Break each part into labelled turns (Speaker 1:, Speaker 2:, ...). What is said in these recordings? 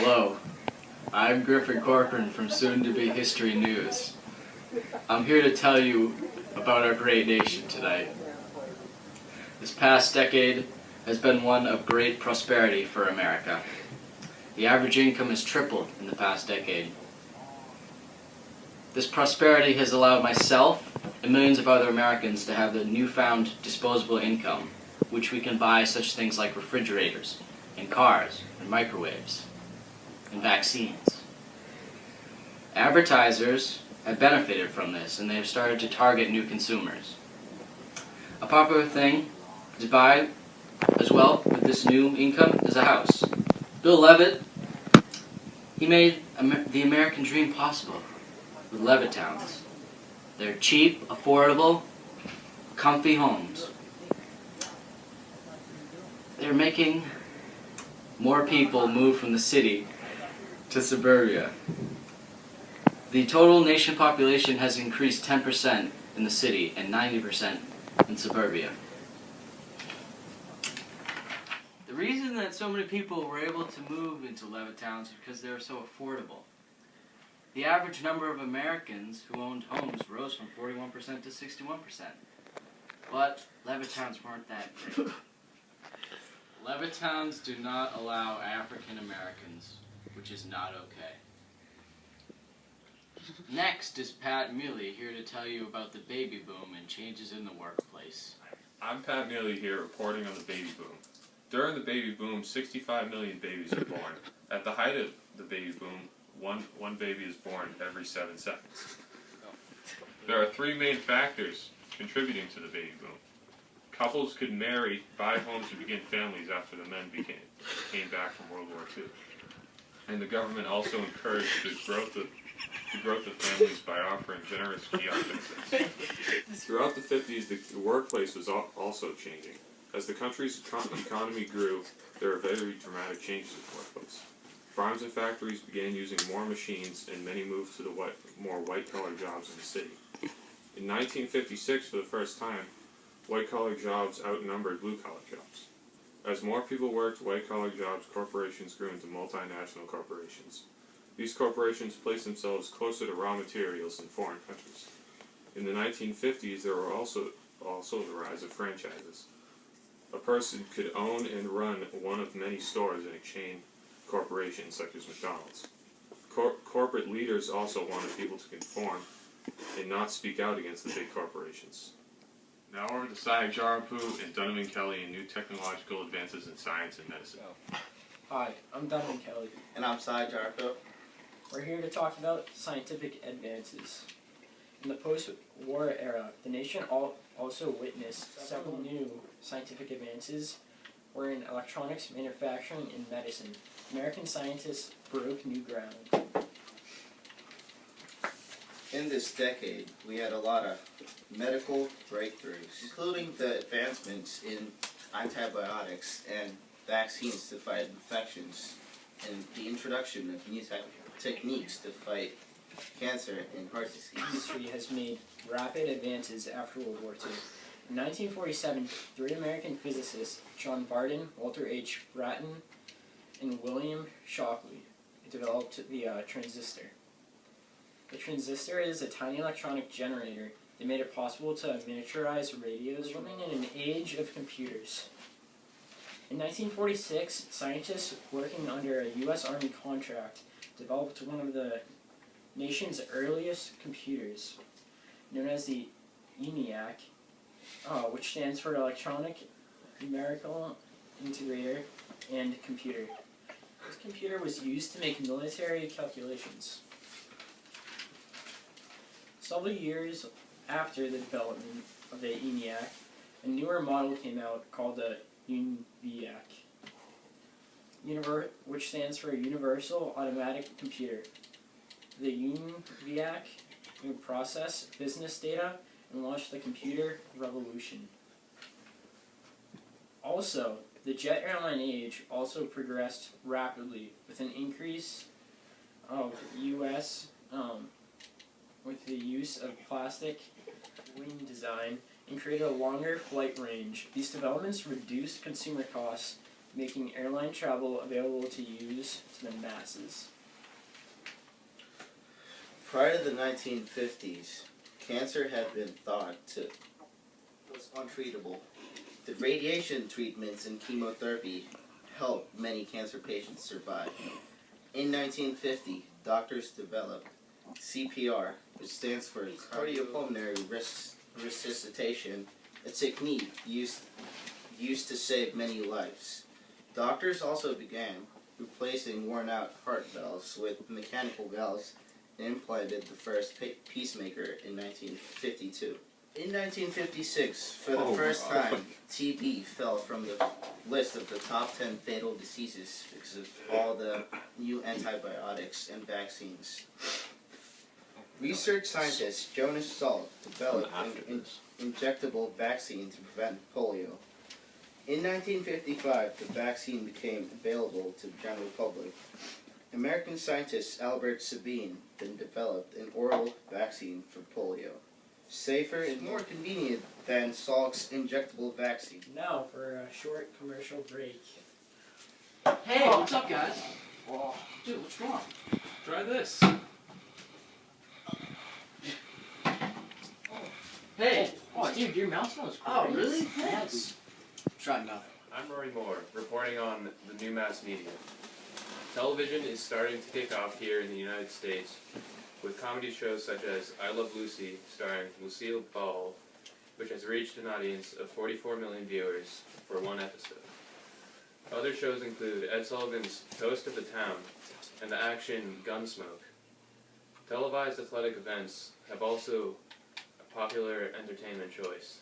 Speaker 1: Hello, I'm Griffin Corcoran from Soon to Be History News. I'm here to tell you about our great nation tonight. This past decade has been one of great prosperity for America. The average income has tripled in the past decade. This prosperity has allowed myself and millions of other Americans to have the newfound disposable income, which we can buy such things like refrigerators, and cars, and microwaves, and vaccines. Advertisers have benefited from this, and they have started to target new consumers. A popular thing to buy as well with this new income is a house. Bill Levitt, he made the American dream possible with Levittowns. They're cheap, affordable, comfy homes. They're making more people move from the city to suburbia. The total nation population has increased 10% in the city and 90% in suburbia. The reason that so many people were able to move into Levittowns is because they were so affordable. The average number of Americans who owned homes rose from 41% to 61%. But Levittowns weren't that great. Levittowns do not allow African Americans, which is not okay. Next is Pat Mealy, here to tell you about the baby boom and changes in the workplace.
Speaker 2: I'm Pat Mealy here reporting on the baby boom. During the baby boom, 65 million babies were born. At the height of the baby boom, one baby is born every 7 seconds. There are three main factors contributing to the baby boom. Couples could marry, buy homes, and begin families after the men came back from World War II. And the government also encouraged the growth of families by offering generous fiat benefits. Throughout the 50s, the workplace was also changing. As the country's economy grew, there were very dramatic changes in the workplace. Farms and factories began using more machines, and many moved to the more white-collar jobs in the city. In 1956, for the first time, white-collar jobs outnumbered blue-collar jobs. As more people worked white-collar jobs, corporations grew into multinational corporations. These corporations placed themselves closer to raw materials in foreign countries. In the 1950s, there were also the rise of franchises. A person could own and run one of many stores in a chain corporation such as McDonald's. Corporate leaders also wanted people to conform and not speak out against the big corporations. Now over to Sai Jarapu and Donovan Kelly and new technological advances in science and medicine.
Speaker 3: Hi, I'm Donovan Kelly.
Speaker 4: And I'm Sai Jarapu.
Speaker 3: We're here to talk about scientific advances. In the post-war era, the nation also witnessed several new scientific advances were in electronics, manufacturing, and medicine. American scientists broke new ground.
Speaker 4: In this decade, we had a lot of medical breakthroughs, including the advancements in antibiotics and vaccines to fight infections, and the introduction of new techniques to fight cancer and heart disease.
Speaker 3: History has made rapid advances after World War II. In 1947, three American physicists, John Barton, Walter H. Brattain, and William Shockley, developed the transistor. The transistor is a tiny electronic generator that made it possible to miniaturize radios, living in an age of computers. In 1946, scientists working under a U.S. Army contract developed one of the nation's earliest computers, known as the ENIAC, which stands for Electronic Numerical Integrator and Computer. This computer was used to make military calculations. Several years after the development of the ENIAC, a newer model came out called the UNIVAC, which stands for Universal Automatic Computer. The UNIVAC would process business data and launch the computer revolution. Also, the jet airline age also progressed rapidly with an increase of with the use of plastic wing design and created a longer flight range. These developments reduced consumer costs making airline travel available to use to the masses.
Speaker 4: Prior to the 1950s, cancer had been thought to was untreatable. The radiation treatments and chemotherapy helped many cancer patients survive. In 1950, doctors developed CPR, which stands for cardiopulmonary resuscitation, a technique used to save many lives. Doctors also began replacing worn-out heart valves with mechanical valves and implanted the first pacemaker in 1952. In 1956, for the first time, TB fell from the list of the top 10 fatal diseases because of all the new antibiotics and vaccines. Research scientist Jonas Salk developed an injectable vaccine to prevent polio. In 1955, the vaccine became available to the general public. American scientist Albert Sabin then developed an oral vaccine for polio. Safer and more convenient than Salk's injectable vaccine.
Speaker 3: Now for a short commercial break.
Speaker 1: Hey, what's up, guys? Dude, what's wrong?
Speaker 2: Try this.
Speaker 1: Hey! Oh, dude, your mouth smells great.
Speaker 3: Oh, really?
Speaker 1: Yes. Try mouth.
Speaker 2: I'm Rory Moore, reporting on the new mass media. Television is starting to kick off here in the United States with comedy shows such as I Love Lucy, starring Lucille Ball, which has reached an audience of 44 million viewers for one episode. Other shows include Ed Sullivan's Toast of the Town and the action Gunsmoke. Televised athletic events have also a popular entertainment choice.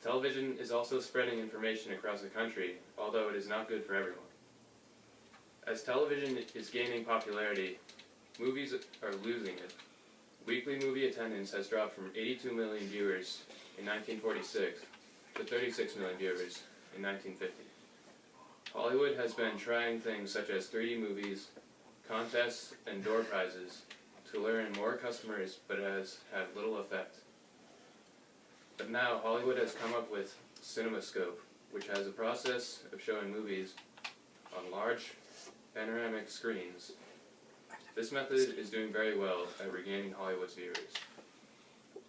Speaker 2: Television is also spreading information across the country, although it is not good for everyone. As television is gaining popularity, movies are losing it. Weekly movie attendance has dropped from 82 million viewers in 1946 to 36 million viewers in 1950. Hollywood has been trying things such as 3D movies, contests, and door prizes to lure in more customers, but it has had little effect. But now Hollywood has come up with CinemaScope, which has a process of showing movies on large panoramic screens. This method is doing very well at regaining Hollywood's viewers.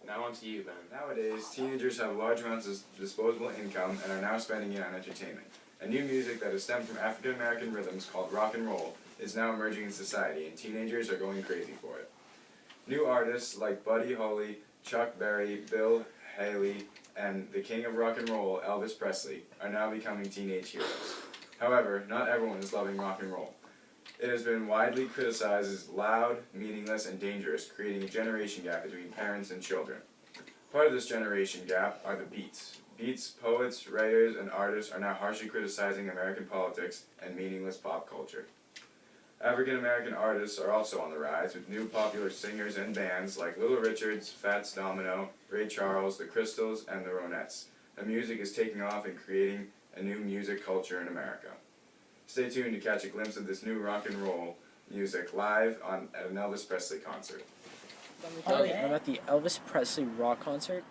Speaker 2: Now on to you, Ben.
Speaker 5: Nowadays, teenagers have large amounts of disposable income and are now spending it on entertainment. A new music that is stemmed from African American rhythms called rock and roll is now emerging in society, and teenagers are going crazy for it. New artists like Buddy Holly, Chuck Berry, Bill Haley, and the king of rock and roll, Elvis Presley, are now becoming teenage heroes. However, not everyone is loving rock and roll. It has been widely criticized as loud, meaningless, and dangerous, creating a generation gap between parents and children. Part of this generation gap are the Beats. Beats poets, writers, and artists are now harshly criticizing American politics and meaningless pop culture. African American artists are also on the rise, with new popular singers and bands like Little Richards, Fats Domino, Ray Charles, the Crystals, and the Ronettes. The music is taking off and creating a new music culture in America. Stay tuned to catch a glimpse of this new rock and roll music live at an Elvis Presley concert.
Speaker 3: Oh, yeah. About the Elvis Presley rock concert?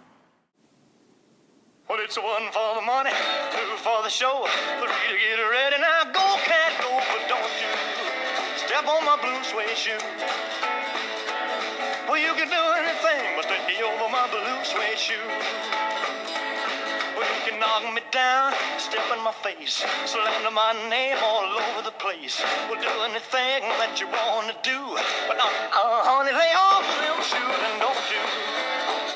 Speaker 6: Well, it's one for the money, two for the show, three to get ready. Now go, cat, go, but don't you step on my blue suede shoe. Well, you can do anything but take me over my blue suede shoe. Well, you can knock me down, step in my face, slander my name all over the place. Well, do anything that you want to do.